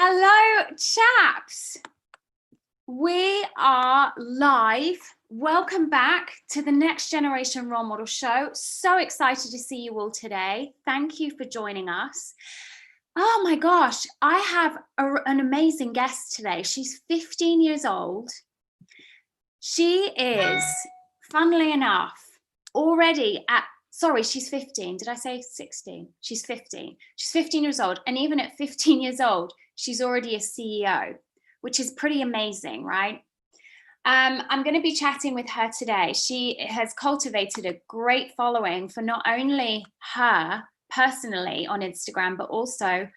Hello, chaps. We are live. Welcome back to the Next Generation Role Model Show. So excited to see you all today. Thank you for joining us. Oh my gosh, I have an amazing guest today. She's 15 years old. She is, funnily enough, already at Sorry, she's 15. Did I say 16? She's 15. She's 15 years old. And even at 15 years old, she's already a CEO, which is pretty amazing, right? I'm going to be chatting with her today. She has cultivated a great following for not only her personally on Instagram, but also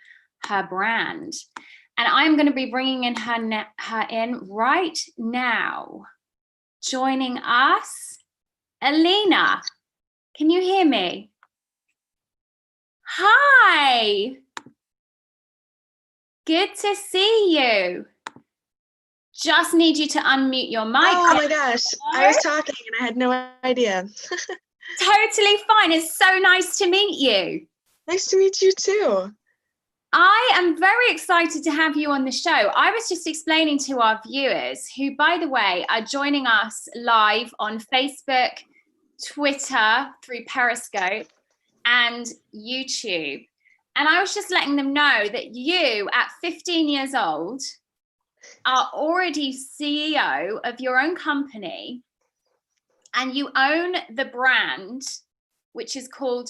her brand. And I'm going to be bringing in her in right now. Joining us, Alina. Can you hear me? Hi. Good to see you. Just need you to unmute your mic. Oh my gosh, I was talking and I had no idea. Totally fine. It's so nice to meet you. Nice to meet you too. I am very excited to have you on the show. I was just explaining to our viewers, who, by the way, are joining us live on Facebook, Twitter, through Periscope, and YouTube. And I was just letting them know that you, at 15 years old, are already CEO of your own company, and you own the brand, which is called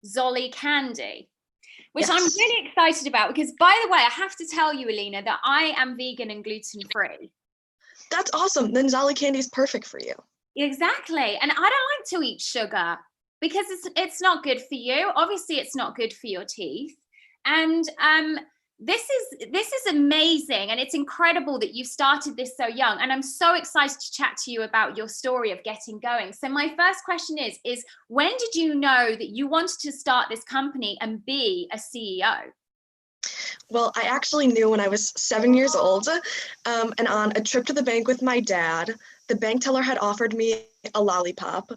Zolli Candy, which I'm really excited about because, by the way, I have to tell you, Alina, that I am vegan and gluten-free. That's awesome. Then Zolli Candy is perfect for you. Exactly. And I don't like to eat sugar because it's not good for you. Obviously, it's not good for your teeth. And this is amazing, and it's incredible that you started this so young. And I'm so excited to chat to you about your story of getting going. So my first question is when did you know that you wanted to start this company and be a CEO? Well, I actually knew when I was 7 years old, and on a trip to the bank with my dad, the bank teller had offered me a lollipop,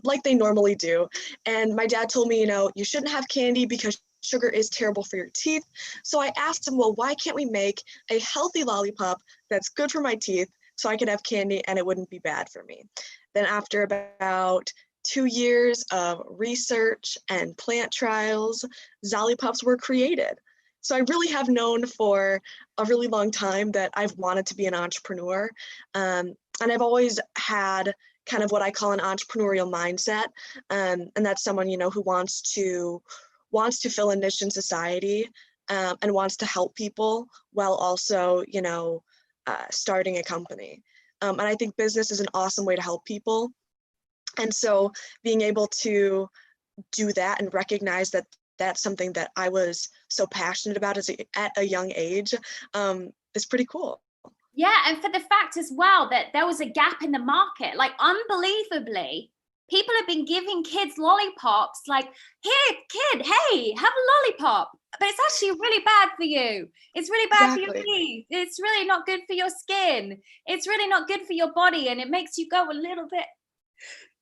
like they normally do. And my dad told me, you shouldn't have candy because sugar is terrible for your teeth. So I asked him, well, why can't we make a healthy lollipop that's good for my teeth so I could have candy and it wouldn't be bad for me? Then after about 2 years of research and plant trials, Zollipops were created. So I really have known for a really long time that I've wanted to be an entrepreneur. And I've always had kind of what I call an entrepreneurial mindset. And that's someone, who wants to fill a niche in society, and wants to help people while also, starting a company. And I think business is an awesome way to help people. And so being able to do that and recognize that that's something that I was so passionate about at a young age is pretty cool. Yeah, and for the fact as well that there was a gap in the market, like unbelievably, people have been giving kids lollipops, like, here, kid, hey, have a lollipop. But it's actually really bad for you. It's really bad for your teeth. It's really not good for your skin. It's really not good for your body. And it makes you go a little bit,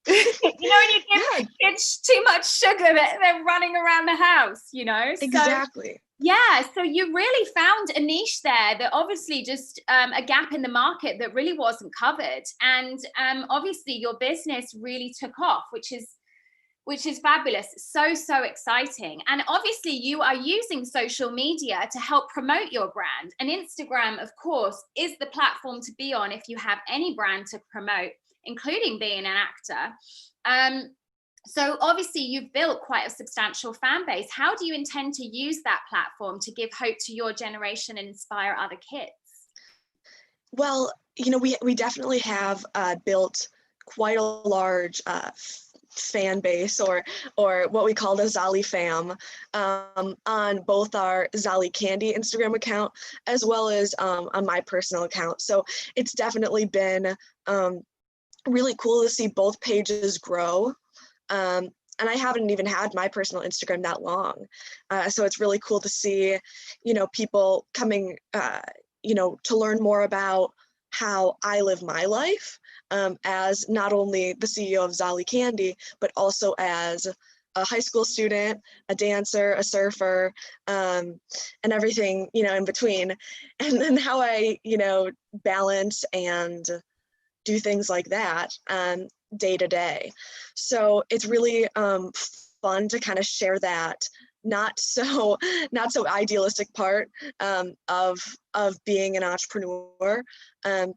when you give kids too much sugar, they're running around the house, Exactly. Yeah, so you really found a niche there that obviously just a gap in the market that really wasn't covered. And obviously your business really took off, which is fabulous. So exciting. And obviously you are using social media to help promote your brand. And Instagram, of course, is the platform to be on if you have any brand to promote, including being an actor. So obviously you've built quite a substantial fan base. How do you intend to use that platform to give hope to your generation and inspire other kids? Well, we definitely have built quite a large fan base, or what we call the Zolli fam, on both our Zolli Candy Instagram account as well as on my personal account. So it's definitely been really cool to see both pages grow. And I haven't even had my personal Instagram that long. So it's really cool to see, people coming, to learn more about how I live my life as not only the CEO of Zolli Candy, but also as a high school student, a dancer, a surfer, and everything, in between. And then how I, balance and do things like that day to day. So it's really fun to kind of share that not so idealistic part of being an entrepreneur, and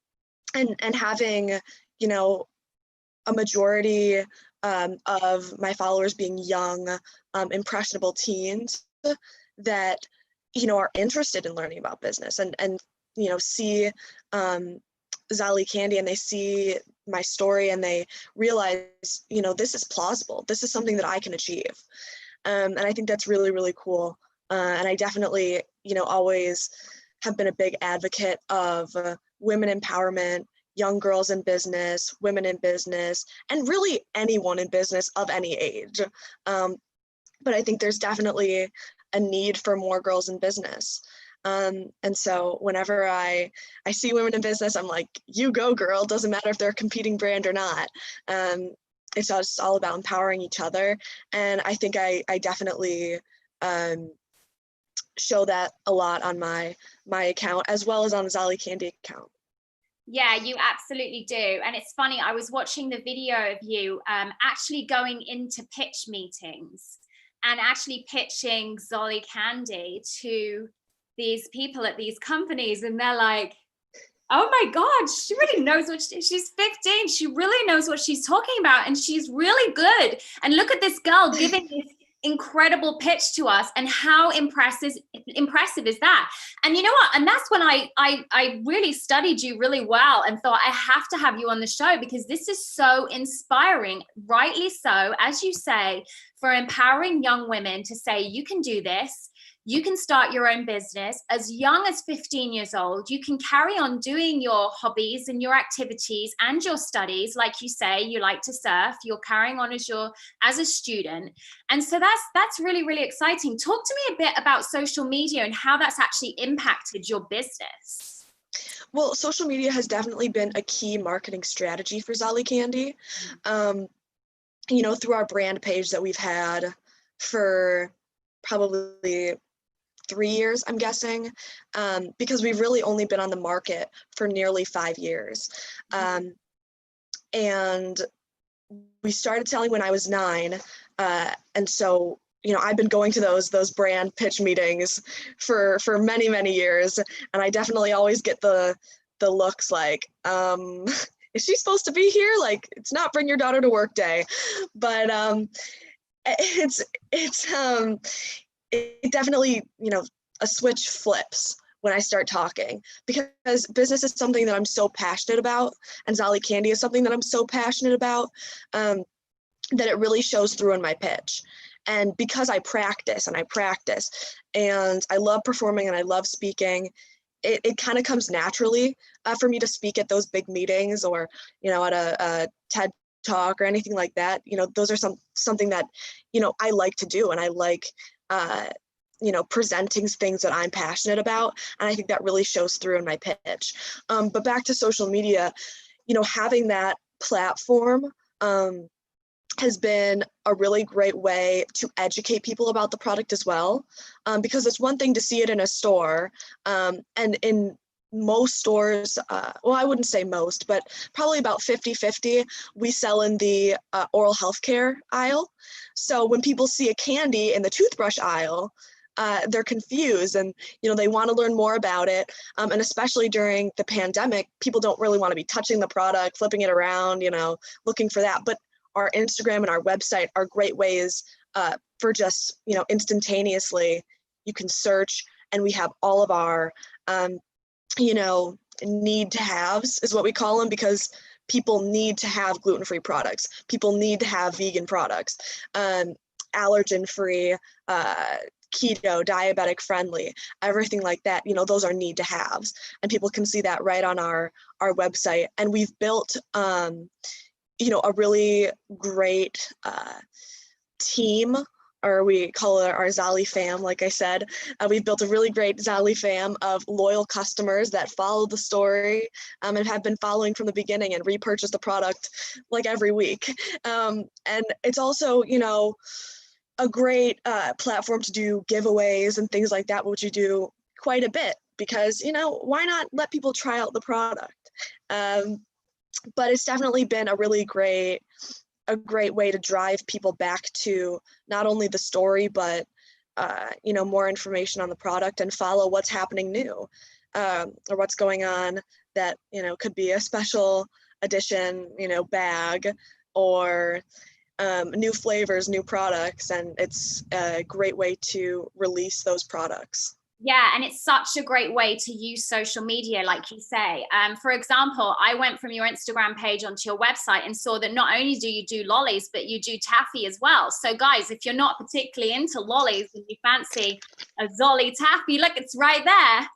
having a majority of my followers being young, impressionable teens that are interested in learning about business and see Zolli Candy, and they see my story and they realize this is plausible, this is something that I can achieve. And I think that's really, really cool. And I definitely always have been a big advocate of women empowerment, young girls in business, women in business, and really anyone in business of any age. But I think there's definitely a need for more girls in business. And so whenever I see women in business, I'm like, you go, girl. Doesn't matter if they're a competing brand or not. It's just all about empowering each other. And I think I definitely show that a lot on my account, as well as on the Zolli Candy account. Yeah, you absolutely do. And it's funny, I was watching the video of you actually going into pitch meetings and actually pitching Zolli Candy to these people at these companies, and they're like, oh my God, she really knows what she's 15. She really knows what she's talking about, and she's really good. And look at this girl giving this incredible pitch to us, and how impressive is that? And you know what? And that's when I really studied you really well and thought, I have to have you on the show, because this is so inspiring, rightly so, as you say, for empowering young women to say, you can do this. You can start your own business as young as 15 years old. You can carry on doing your hobbies and your activities and your studies. Like you say, you like to surf, you're carrying on as a student. And so that's really, really exciting. Talk to me a bit about social media and how that's actually impacted your business. Well, social media has definitely been a key marketing strategy for Zolli Candy. Through our brand page that we've had for probably 3 years, I'm guessing, because we've really only been on the market for nearly 5 years. And we started selling when I was 9. And so, I've been going to those brand pitch meetings for many, many years. And I definitely always get the looks like, is she supposed to be here? Like, it's not bring your daughter to work day. But it definitely, a switch flips when I start talking, because business is something that I'm so passionate about, and Zolli Candy is something that I'm so passionate about, that it really shows through in my pitch. And because I practice and I love performing and I love speaking, it kind of comes naturally for me to speak at those big meetings, or, at a TED Talk or anything like that. Those are something that, I like to do, and I like, presenting things that I'm passionate about. And I think that really shows through in my pitch. But back to social media, having that platform has been a really great way to educate people about the product as well. Because it's one thing to see it in a store, and in most stores, well, I wouldn't say most, but probably about 50-50, we sell in the oral healthcare aisle. So when people see a candy in the toothbrush aisle, they're confused, and they want to learn more about it. And especially during the pandemic, people don't really want to be touching the product, flipping it around, looking for that. But our Instagram and our website are great ways for just, instantaneously, you can search, and we have all of our need to haves is what we call them, because people need to have gluten-free products. People need to have vegan products, allergen-free, keto, diabetic friendly, everything like that. Those are need to haves, and people can see that right on our website. And we've built, a really great team, or we call it our Zolli fam. Like I said, we've built a really great Zolli fam of loyal customers that follow the story, and have been following from the beginning and repurchase the product like every week. And it's also, a great platform to do giveaways and things like that, which you do quite a bit because, why not let people try out the product? But it's definitely been a great way to drive people back to not only the story, but more information on the product and follow what's happening new, or what's going on that, could be a special edition, bag, or new flavors, new products, and it's a great way to release those products. Yeah, and it's such a great way to use social media, like you say. For example, I went from your Instagram page onto your website and saw that not only do you do lollies, but you do taffy as well. So guys, if you're not particularly into lollies and you fancy a Zolli taffy, look, it's right there.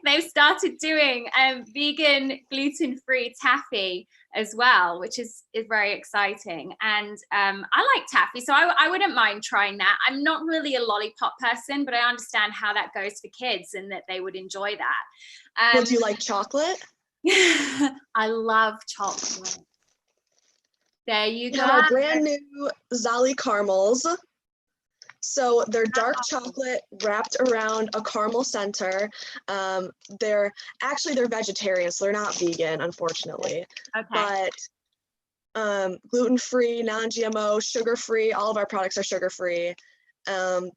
They've started doing vegan, gluten-free taffy as well, which is very exciting. And I like taffy, so I wouldn't mind trying that. I'm not really a lollipop person, but I understand how that goes for kids and that they would enjoy that. Well, do you like chocolate? I love chocolate. There you go. Our brand new Zolli caramels. So they're dark chocolate wrapped around a caramel center. They're vegetarian, so they're not vegan, unfortunately. Okay. But gluten-free, non-GMO, sugar-free, all of our products are sugar-free. And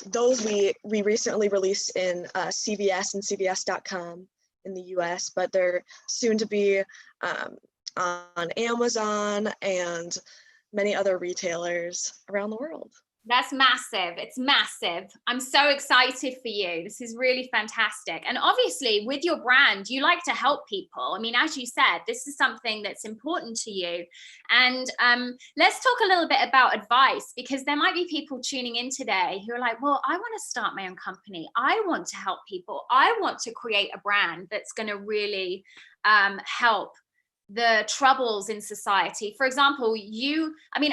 those we recently released in CVS and CVS.com in the US, but they're soon to be on Amazon and many other retailers around the world. That's massive. It's massive. I'm so excited for you. This is really fantastic. And obviously with your brand, you like to help people. I mean, as you said, this is something that's important to you. And let's talk a little bit about advice, because there might be people tuning in today who are like, well, I want to start my own company. I want to help people. I want to create a brand that's going to really help the troubles in society. For example,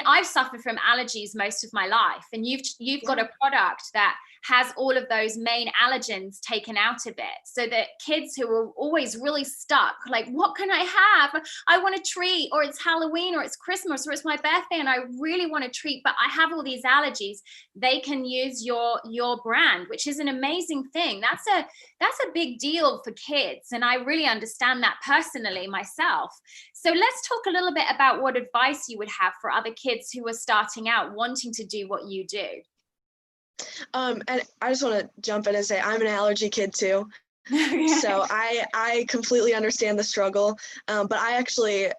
I've suffered from allergies most of my life, and you've got a product that has all of those main allergens taken out of it, so that kids who are always really stuck, like, what can I have? I want a treat, or it's Halloween, or it's Christmas, or it's my birthday, and I really want a treat, but I have all these allergies. They can use your brand, which is an amazing thing. That's a big deal for kids, and I really understand that personally myself. So let's talk a little bit about what advice you would have for other kids who are starting out wanting to do what you do. And I just want to jump in and say I'm an allergy kid too. So I completely understand the struggle. But I actually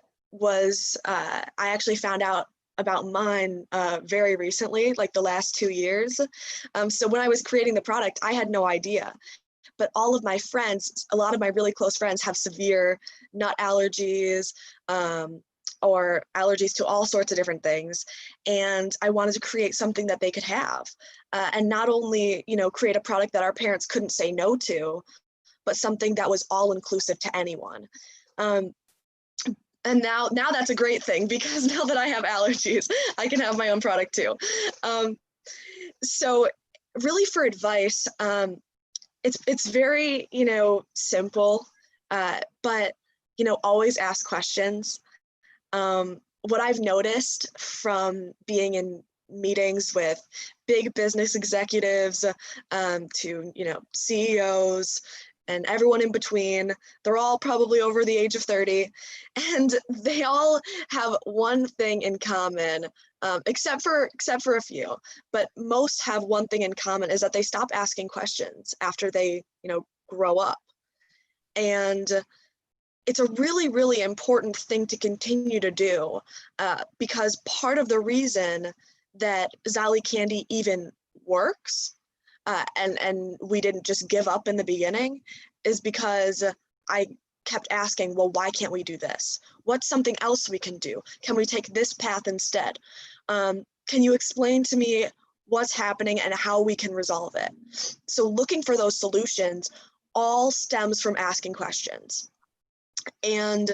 found out about mine very recently, like the last 2 years. So when I was creating the product, I had no idea. But all of my friends, a lot of my really close friends, have severe nut allergies, or allergies to all sorts of different things. And I wanted to create something that they could have. And not only, create a product that our parents couldn't say no to, but something that was all inclusive to anyone. And now that's a great thing, because now that I have allergies, I can have my own product too. So really, for advice, it's very, simple, but, always ask questions. What I've noticed from being in meetings with big business executives, to, CEOs and everyone in between, they're all probably over the age of 30, and they all have one thing in common, except for a few, but most have one thing in common, is that they stop asking questions after they, grow up. And it's a really, really important thing to continue to do, because part of the reason that Zolli Candy even works, and we didn't just give up in the beginning, is because I kept asking, well, why can't we do this? What's something else we can do? Can we take this path instead? Can you explain to me what's happening and how we can resolve it? So looking for those solutions all stems from asking questions. And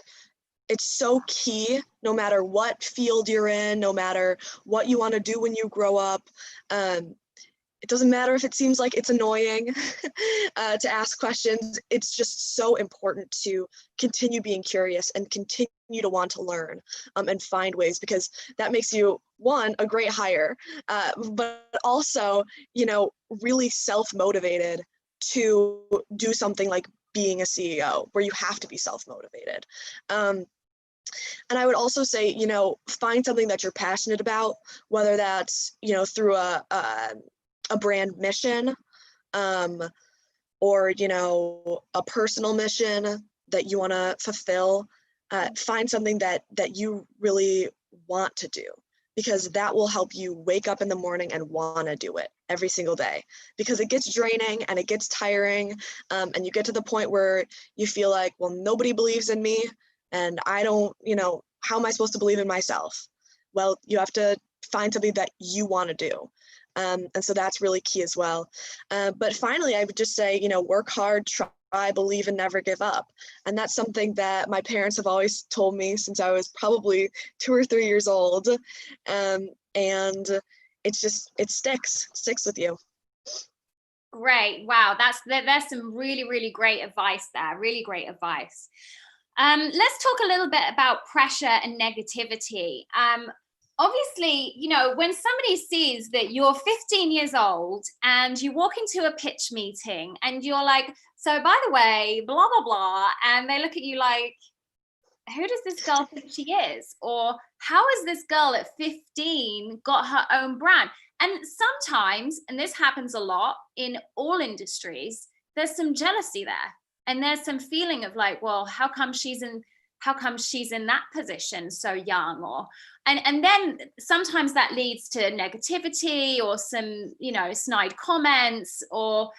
it's so key, no matter what field you're in, no matter what you want to do when you grow up. it doesn't matter if it seems like it's annoying to ask questions. It's just so important to continue being curious and continue to want to learn and find ways, because that makes you, one, a great hire, but also, you know, really self-motivated to do something like being a CEO, where you have to be self-motivated. And I would also say, you know, find something that you're passionate about, whether that's, you know, through a brand mission, or, you know, a personal mission that you want to fulfill. Find something that you really want to do, because that will help you wake up in the morning and want to do it every single day, because it gets draining and it gets tiring, and you get to the point where you feel like, well, nobody believes in me, and I don't, you know, how am I supposed to believe in myself? Well, you have to find something that you want to do. And so that's really key as well. But finally, I would just say, you know, work hard, try, believe, and never give up. And that's something that my parents have always told me since I was probably 2 or 3 years old. And it's just, it sticks with you. Great. Wow. There's some really, really great advice there. Really great advice. Let's talk a little bit about pressure and negativity. Obviously, you know, when somebody sees that you're 15 years old and you walk into a pitch meeting and you're like, so by the way, blah, blah, blah, and they look at you like, who does this girl think she is? Or how has this girl at 15 got her own brand? And sometimes, and this happens a lot in all industries, there's some jealousy there. And there's some feeling of like, well, how come she's in that position so young? Or and then sometimes that leads to negativity or some, you know, snide comments, or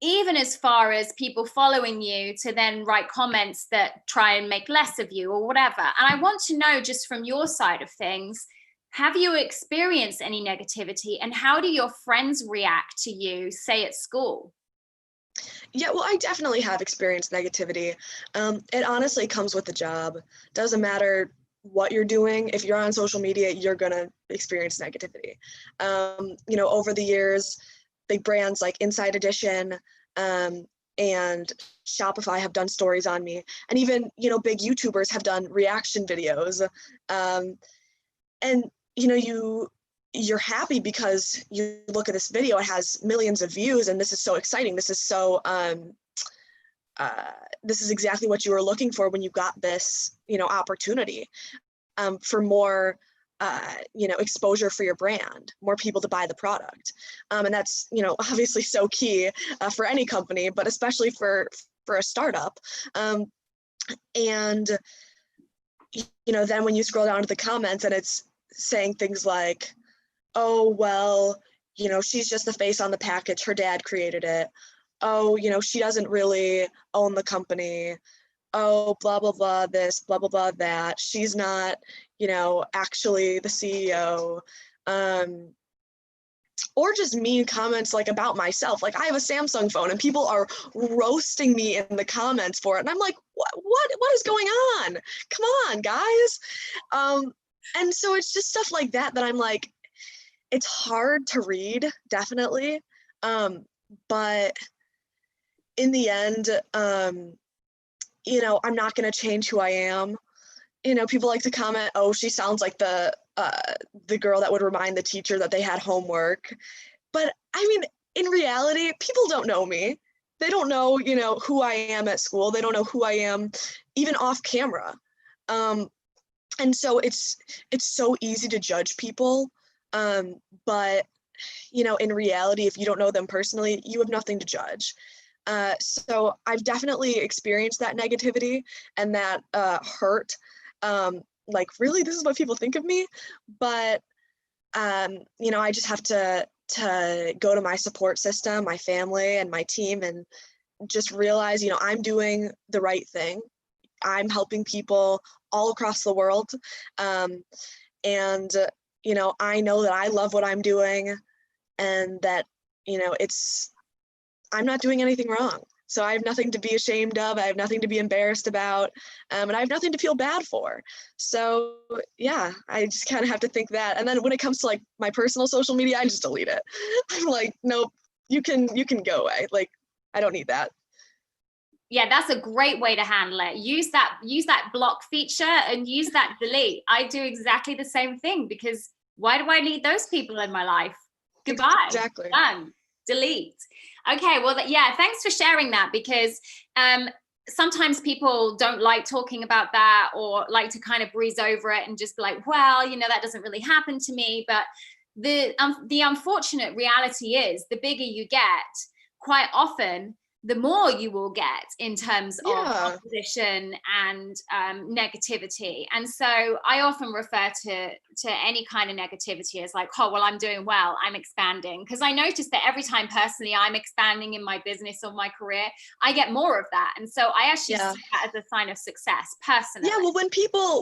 even as far as people following you to then write comments that try and make less of you or whatever. And I want to know, just from your side of things, have you experienced any negativity, and how do your friends react to you, say at school? Yeah, well, I definitely have experienced negativity. It honestly comes with the job. Doesn't matter what you're doing. If you're on social media, you're gonna experience negativity. You know, over the years, big brands like Inside Edition and Shopify have done stories on me, and even, you know, big YouTubers have done reaction videos. And you know, you're happy because you look at this video, it has millions of views, and this is so exciting. This is so this is exactly what you were looking for when you got this, you know, opportunity for more you know, exposure for your brand, more people to buy the product. And that's, you know, obviously so key for any company, but especially for a startup. And you know, then when you scroll down to the comments and it's saying things like, oh, well, you know, she's just the face on the package, her dad created it. Oh, you know, she doesn't really own the company. Oh, blah, blah, blah, this, blah, blah, blah, that. She's not, you know, actually the CEO. Or just mean comments like about myself. Like, I have a Samsung phone and people are roasting me in the comments for it. And I'm like, what is going on? Come on, guys. And so it's just stuff like that that I'm like, it's hard to read, definitely. But in the end, you know, I'm not going to change who I am. You know, people like to comment, oh, she sounds like the girl that would remind the teacher that they had homework. But I mean, in reality, people don't know me. They don't know, you know, who I am at school. They don't know who I am even off camera. And so it's so easy to judge people. But, you know, in reality, if you don't know them personally, you have nothing to judge. So I've definitely experienced that negativity and that hurt. Like, really, this is what people think of me? But, you know, I just have to go to my support system, my family and my team, and just realize, you know, I'm doing the right thing. I'm helping people all across the world. And, you know, I know that I love what I'm doing, and that, you know, I'm not doing anything wrong. So I have nothing to be ashamed of. I have nothing to be embarrassed about. And I have nothing to feel bad for. So yeah, I just kind of have to think that. And then when it comes to like my personal social media, I just delete it. I'm like, nope, you can go away. Like, I don't need that. Yeah, that's a great way to handle it. Use that block feature and use that delete. I do exactly the same thing, because why do I need those people in my life? Goodbye. Exactly. Done. Delete. Okay, well, yeah, thanks for sharing that, because sometimes people don't like talking about that, or like to kind of breeze over it and just be like, well, that doesn't really happen to me. But the unfortunate reality is, the bigger you get, quite often the more you will get in terms of opposition and negativity. And so I often refer to any kind of negativity as like, oh, well, I'm doing well, I'm expanding. Because I noticed that every time personally I'm expanding in my business or my career, I get more of that. And so I actually see that as a sign of success personally. Yeah, well,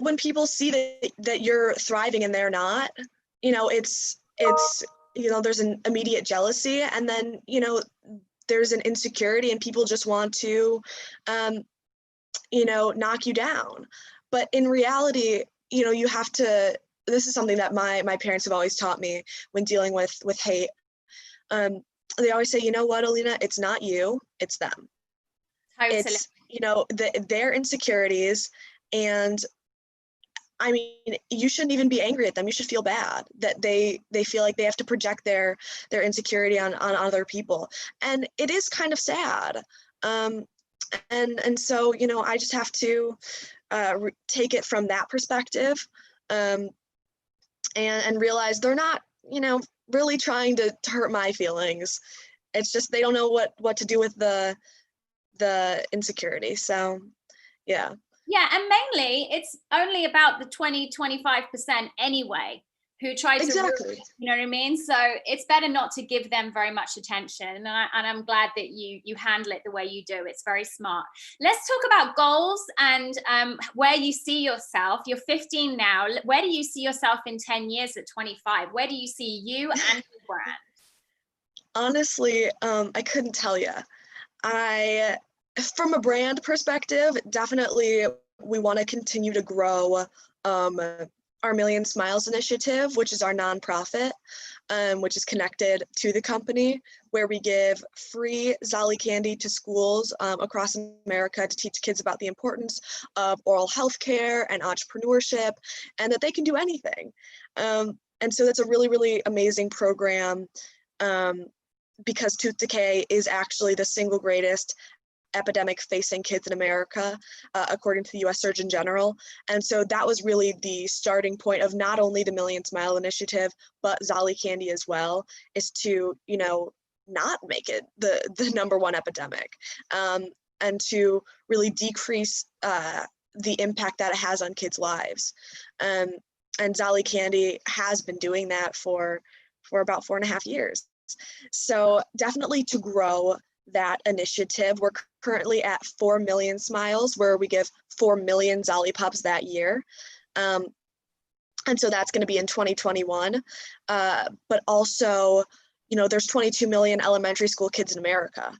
when people see that you're thriving and they're not, it's there's an immediate jealousy, and then there's an insecurity, and people just want to knock you down. But in reality, you have to, this is something that my parents have always taught me when dealing with hate. They always say, you know what, Alina, it's not you, it's them. Totally. It's their insecurities. And I mean, you shouldn't even be angry at them. You should feel bad that they feel like they have to project their insecurity on other people. And it is kind of sad. And so, I just have to take it from that perspective, and realize they're not, really trying to hurt my feelings. It's just they don't know what to do with the insecurity. So, yeah. Yeah, and mainly it's only about the 20-25% anyway who try to Exactly. you know what I mean? So it's better not to give them very much attention. And I'm glad that you handle it the way you do. It's very smart. Let's talk about goals and where you see yourself. You're 15 now. Where do you see yourself in 10 years at 25? Where do you see you and your brand? Honestly, I couldn't tell you. From a brand perspective, definitely we want to continue to grow our Million Smiles initiative, which is our nonprofit, which is connected to the company, where we give free Zolli Candy to schools across America to teach kids about the importance of oral health care and entrepreneurship, and that they can do anything. And so that's a really, really amazing program, because tooth decay is actually the single greatest epidemic facing kids in America, according to the US Surgeon General. And so that was really the starting point of not only the Million Smile initiative, but Zolli Candy as well, is to, not make it the number one epidemic, and to really decrease the impact that it has on kids' lives. And Zolli Candy has been doing that for about 4.5 years. So definitely to grow that initiative. We're currently at 4 million smiles, where we give 4 million Zollipops that year. And so that's going to be in 2021. But also, there's 22 million elementary school kids in America.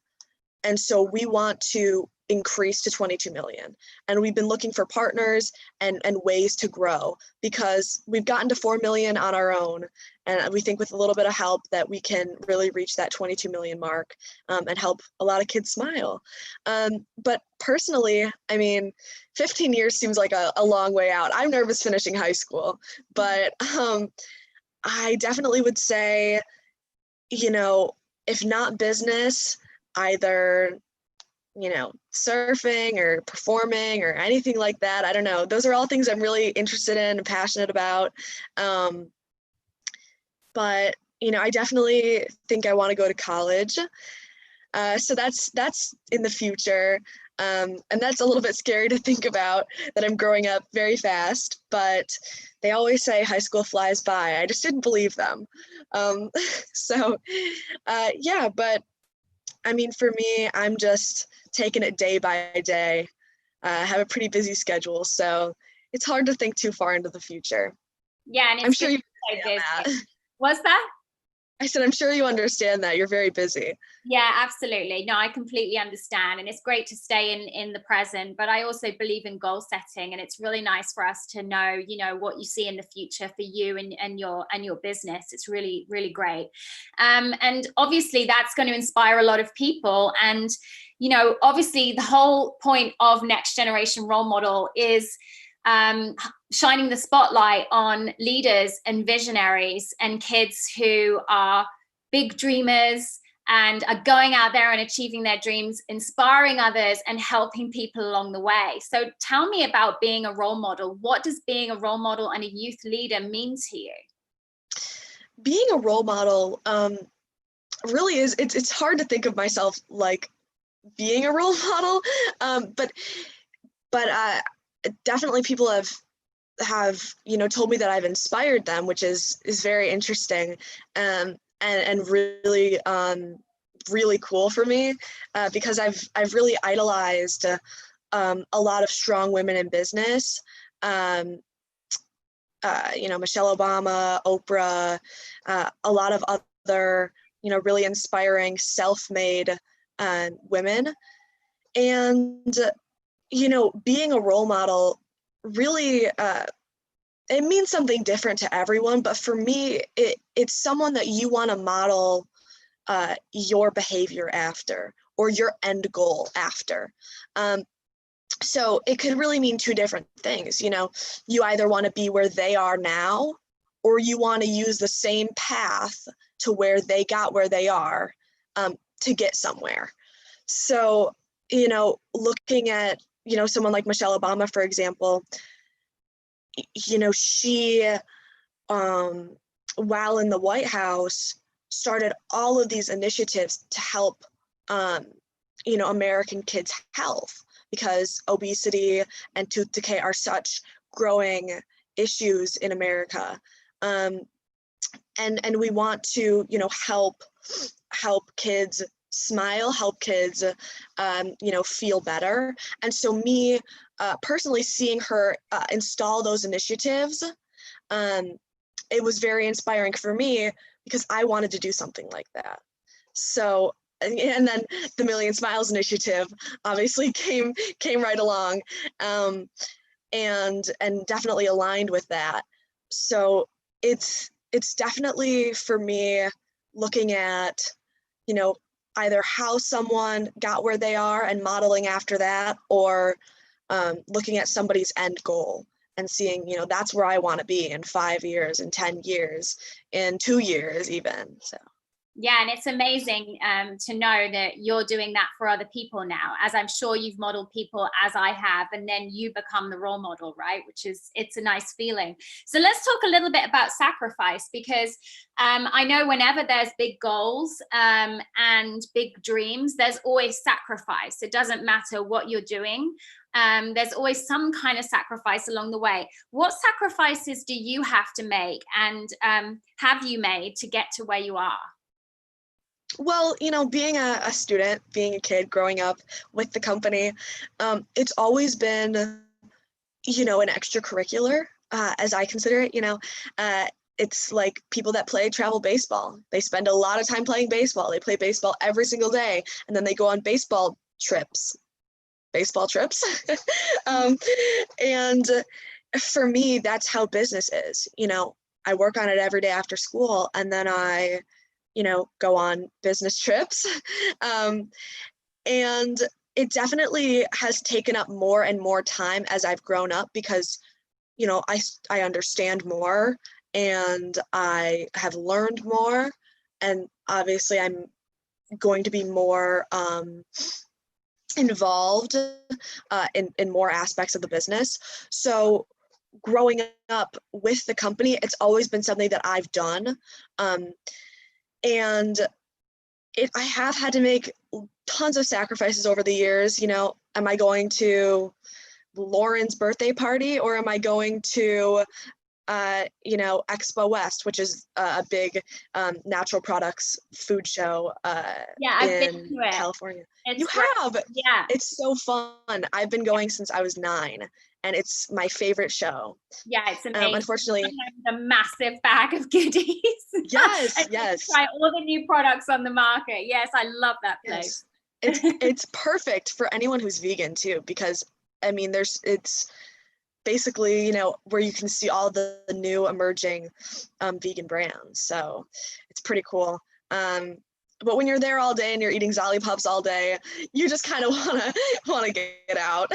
And so we want to increase to 22 million. And we've been looking for partners and ways to grow, because we've gotten to 4 million on our own. And we think with a little bit of help that we can really reach that 22 million mark, and help a lot of kids smile. But personally, 15 years seems like a long way out. I'm nervous finishing high school, but I definitely would say, if not business, either surfing or performing or anything like that. I don't know. Those are all things I'm really interested in and passionate about. But I definitely think I want to go to college. So that's in the future. And that's a little bit scary to think about, that I'm growing up very fast, but they always say high school flies by. I just didn't believe them. So yeah, but for me, I'm just taking it day by day. I have a pretty busy schedule, so it's hard to think too far into the future. Yeah, and I'm sure you that. What's that? I said, I'm sure you understand that. You're very busy. Yeah, absolutely. No, I completely understand. And it's great to stay in the present, but I also believe in goal setting. And it's really nice for us to know, what you see in the future for you and your business. It's really, really great. And obviously that's going to inspire a lot of people. And, obviously the whole point of Next Generation Role Model is shining the spotlight on leaders and visionaries and kids who are big dreamers and are going out there and achieving their dreams, inspiring others and helping people along the way. So tell me about being a role model. What does being a role model and a youth leader mean to you? Being a role model really is, it's hard to think of myself like being a role model, but definitely people have told me that I've inspired them, which is very interesting, and really really cool for me, because I've really idolized a lot of strong women in business, Michelle Obama, Oprah, a lot of other really inspiring self-made women. And being a role model really, it means something different to everyone, but for me, it's someone that you want to model your behavior after, or your end goal after. So it could really mean two different things. You either want to be where they are now, or you want to use the same path to where they got where they are, to get somewhere. So, looking at, someone like Michelle Obama, for example, she, while in the White House, started all of these initiatives to help, American kids' health, because obesity and tooth decay are such growing issues in America. And we want to, help kids smile, help kids, feel better. And so me, personally seeing her install those initiatives, it was very inspiring for me, because I wanted to do something like that. So, and then the Million Smiles initiative obviously came right along, and definitely aligned with that. So it's definitely, for me, looking at, either how someone got where they are and modeling after that, or looking at somebody's end goal and seeing, that's where I want to be in 5 years, in 10 years, in 2 years even. So. Yeah, and it's amazing to know that you're doing that for other people now, as I'm sure you've modeled people as I have, and then you become the role model, right? It's a nice feeling. So let's talk a little bit about sacrifice, because I know whenever there's big goals and big dreams, there's always sacrifice. It doesn't matter what you're doing. There's always some kind of sacrifice along the way. What sacrifices do you have to make, and have you made to get to where you are? Well, being a student, being a kid, growing up with the company, it's always been, an extracurricular, as I consider it. It's like people that play travel baseball. They spend a lot of time playing baseball. They play baseball every single day, and then they go on baseball trips. And for me, that's how business is. I work on it every day after school, and then I go on business trips. And it definitely has taken up more and more time as I've grown up, because, I understand more, and I have learned more, and obviously I'm going to be more involved in more aspects of the business. So growing up with the company, it's always been something that I've done. And I have had to make tons of sacrifices over the years. Am I going to Lauren's birthday party, or am I going to Expo West, which is a big natural products food show Yeah, I've been in to it. California. It's You great. have? Yeah. It's so fun. I've been going since I was 9, and it's my favorite show. Yeah, it's amazing. Unfortunately, A massive bag of goodies. yes, And yes, try all the new products on the market. Yes, I love that place. yes. It's perfect for anyone who's vegan too, because I mean, it's basically, where you can see all the new emerging vegan brands. So it's pretty cool. But when you're there all day and you're eating Zollipops all day, you just kind of wanna get out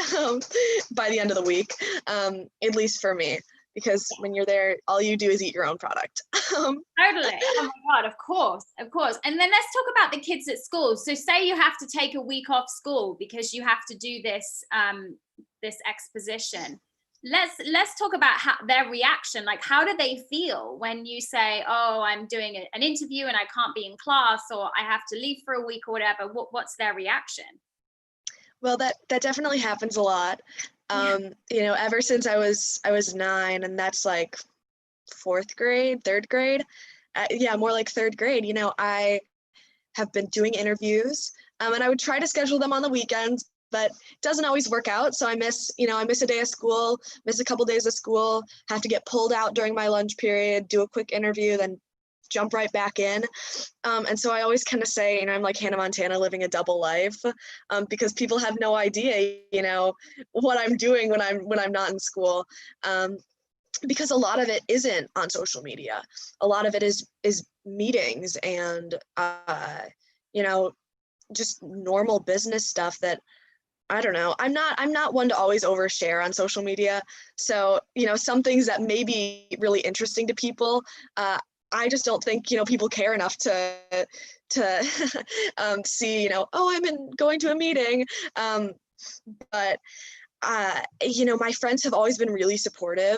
by the end of the week, at least for me, because when you're there, all you do is eat your own product. Totally. Oh my God, of course, of course. And then let's talk about the kids at school. So say you have to take a week off school because you have to do this this exposition. Let's talk about their reaction. Like, how do they feel when you say, oh, I'm doing an interview and I can't be in class, or I have to leave for a week or whatever? What's their reaction? Well, that definitely happens a lot. Ever since I was 9, and that's like 4th grade, 3rd grade. Yeah, more like 3rd grade. I have been doing interviews, and I would try to schedule them on the weekends, but it doesn't always work out. So I miss a day of school, miss a couple days of school, have to get pulled out during my lunch period, do a quick interview, then jump right back in. And so I always kind of say, I'm like Hannah Montana living a double life, because people have no idea, what I'm doing when I'm not in school. Because a lot of it isn't on social media. A lot of it is meetings and just normal business stuff that I don't know. I'm not one to always overshare on social media. So, some things that may be really interesting to people, I just don't think, people care enough to see, oh, going to a meeting. But my friends have always been really supportive.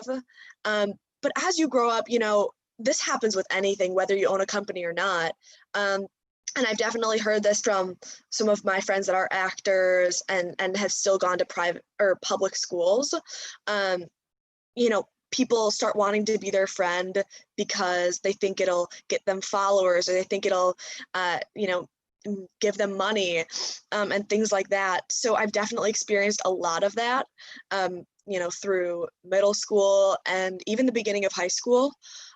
But as you grow up, this happens with anything, whether you own a company or not. And I've definitely heard this from some of my friends that are actors and have still gone to private or public schools. People start wanting to be their friend because they think it'll get them followers, or they think it'll, give them money, and things like that. So I've definitely experienced a lot of that, through middle school and even the beginning of high school.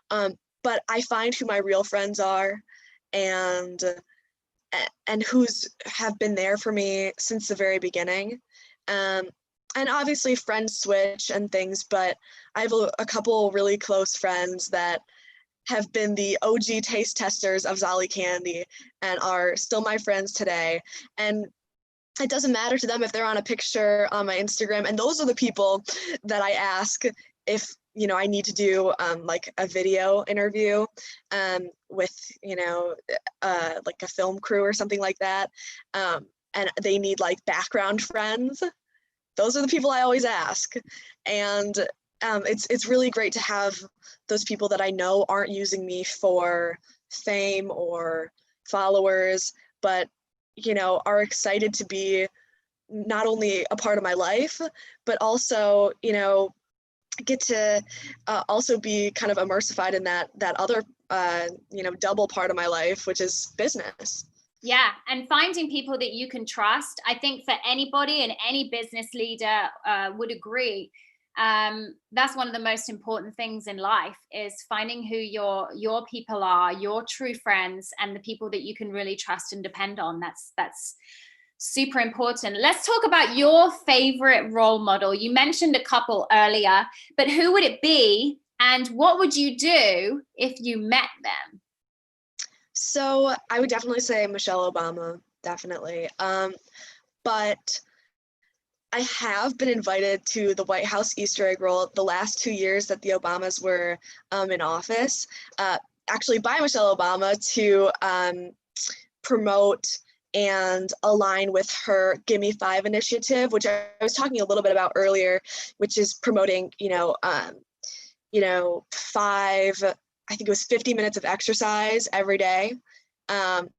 But I find who my real friends are, and who's have been there for me since the very beginning. And obviously friends switch and things, but I have a couple really close friends that have been the OG taste testers of Zolli Candy and are still my friends today. And it doesn't matter to them if they're on a picture on my Instagram. And those are the people that I ask if, I need to do like a video interview with, like a film crew or something like that. And they need like background friends. Those are the people I always ask. And it's really great to have those people that I know aren't using me for fame or followers, but are excited to be not only a part of my life, but also get to also be kind of immersified in that other double part of my life, which is business. Yeah, and finding people that you can trust. I think for anybody and any business leader would agree. That's one of the most important things in life, is finding who your people are, your true friends, and the people that you can really trust and depend on. That's super important. Let's talk about your favorite role model. You mentioned a couple earlier, but who would it be, and what would you do if you met them? So I would definitely say Michelle Obama, definitely. But I have been invited to the White House Easter egg roll the last 2 years that the Obamas were in office, actually by Michelle Obama, to promote and align with her Gimme 5 initiative, which I was talking a little bit about earlier, which is promoting, 50 minutes of exercise every day. And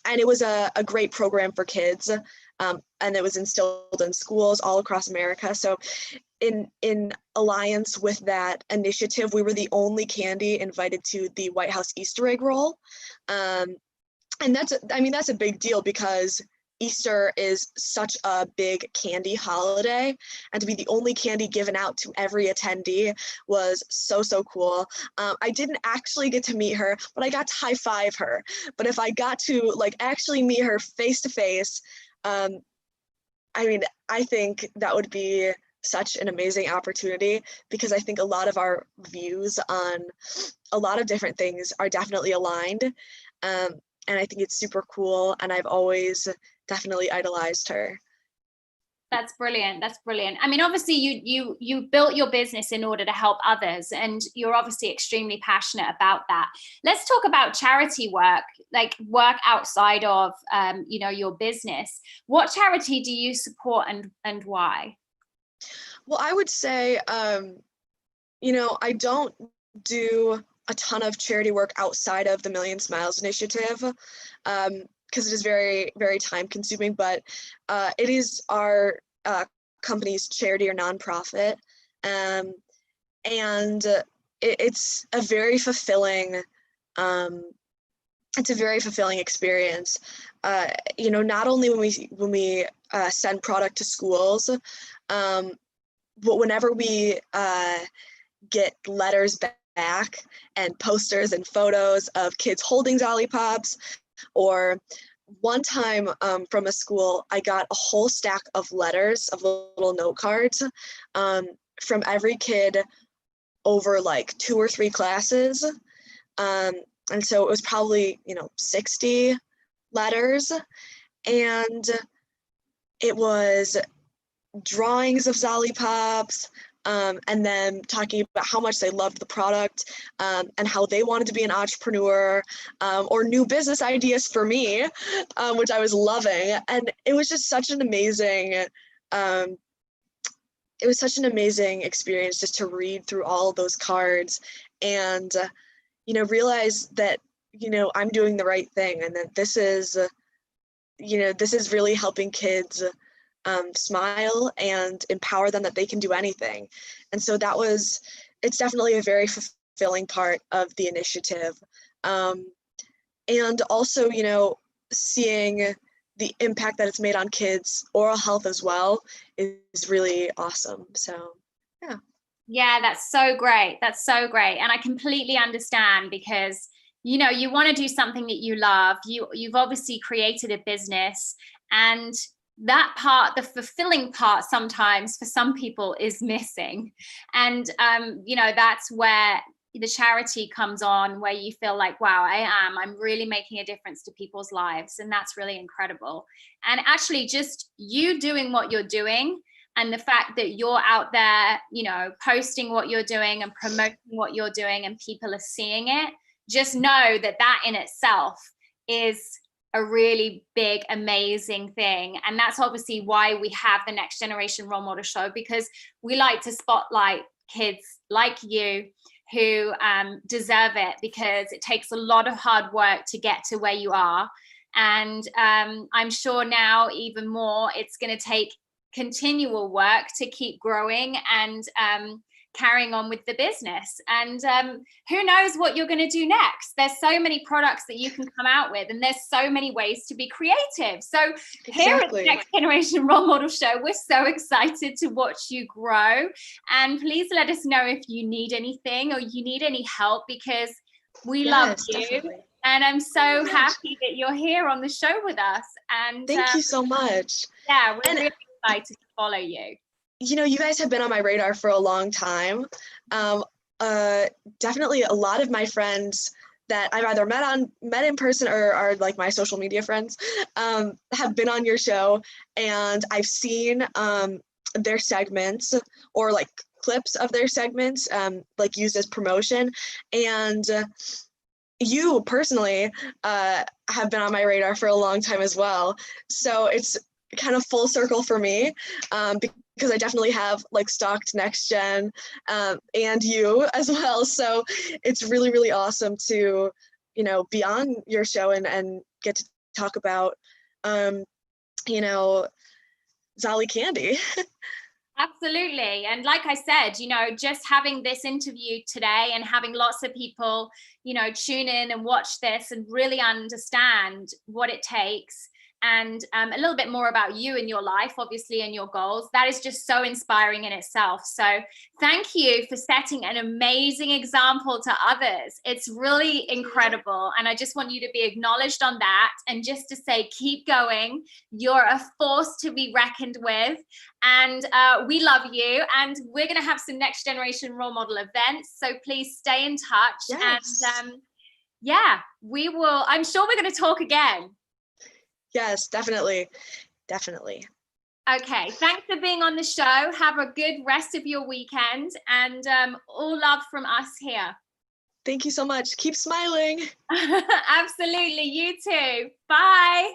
it was a great program for kids. And it was instilled in schools all across America. So in alliance with that initiative, we were the only candy invited to the White House Easter egg roll. And that's a big deal because Easter is such a big candy holiday, and to be the only candy given out to every attendee was so, so cool. I didn't actually get to meet her, but I got to high five her. But if I got to like actually meet her face to face, I think that would be such an amazing opportunity, because I think a lot of our views on a lot of different things are definitely aligned. And I think it's super cool, and I've always definitely idolized her. That's brilliant. That's brilliant. I mean, obviously you built your business in order to help others, and you're obviously extremely passionate about that. Let's talk about charity work, like work outside of your business. What charity do you support, and why? Well, I would say I don't do a ton of charity work outside of the Million Smiles initiative, because it is very, very time consuming, but it is our company's charity or nonprofit. And it's a very fulfilling experience. Not only when we send product to schools, but whenever we get letters back and posters and photos of kids holding Zollipops, or one time from a school, I got a whole stack of letters, of little note cards, from every kid over like 2 or 3 classes. And so it was probably, 60 letters, and it was drawings of Zollipops, and then talking about how much they loved the product, and how they wanted to be an entrepreneur, or new business ideas for me, which I was loving. And it was just such an amazing, experience just to read through all of those cards and, realize that, I'm doing the right thing, and that this is really helping kids smile and empower them that they can do anything. And so it's definitely a very fulfilling part of the initiative. And also, seeing the impact that it's made on kids' oral health as well is really awesome. So, yeah. Yeah, that's so great. That's so great. And I completely understand, because you want to do something that you love. You've obviously created a business, and that part, the fulfilling part, sometimes for some people is missing. And that's where the charity comes on, where you feel like, wow, I'm really making a difference to people's lives. And that's really incredible. And actually just you doing what you're doing, and the fact that you're out there, posting what you're doing and promoting what you're doing, and people are seeing it, just know that in itself is a really big, amazing thing. And that's obviously why we have the Next Generation Role Model Show, because we like to spotlight kids like you who deserve it, because it takes a lot of hard work to get to where you are. And I'm sure now even more, it's going to take continual work to keep growing and carrying on with the business. And who knows what you're going to do next. There's so many products that you can come out with, and there's so many ways to be creative. So here at the Next Generation Role Model Show, we're so excited to watch you grow. And please let us know if you need anything or you need any help, because we love you. Definitely. And I'm so happy that you're here on the show with us. And thank you so much. Yeah, we're really excited to follow you. You guys have been on my radar for a long time. Definitely a lot of my friends that I've either met in person or are like my social media friends, have been on your show, and I've seen their segments, or like clips of their segments, like used as promotion. And you personally have been on my radar for a long time as well. So it's kind of full circle for me, because I definitely have like stalked Next Gen, and you as well. So it's really, really awesome to, be on your show and get to talk about, Zolli Candy. Absolutely. And like I said, just having this interview today and having lots of people, tune in and watch this and really understand what it takes, and a little bit more about you and your life, obviously, and your goals. That is just so inspiring in itself. So thank you for setting an amazing example to others. It's really incredible. And I just want you to be acknowledged on that, and just to say, keep going. You're a force to be reckoned with. And we love you. And we're going to have some next generation role model events. So please stay in touch. Yes. And yeah, we will. I'm sure we're going to talk again. Yes, definitely. Definitely. Okay, thanks for being on the show. Have a good rest of your weekend, and all love from us here. Thank you so much. Keep smiling. Absolutely, you too. Bye.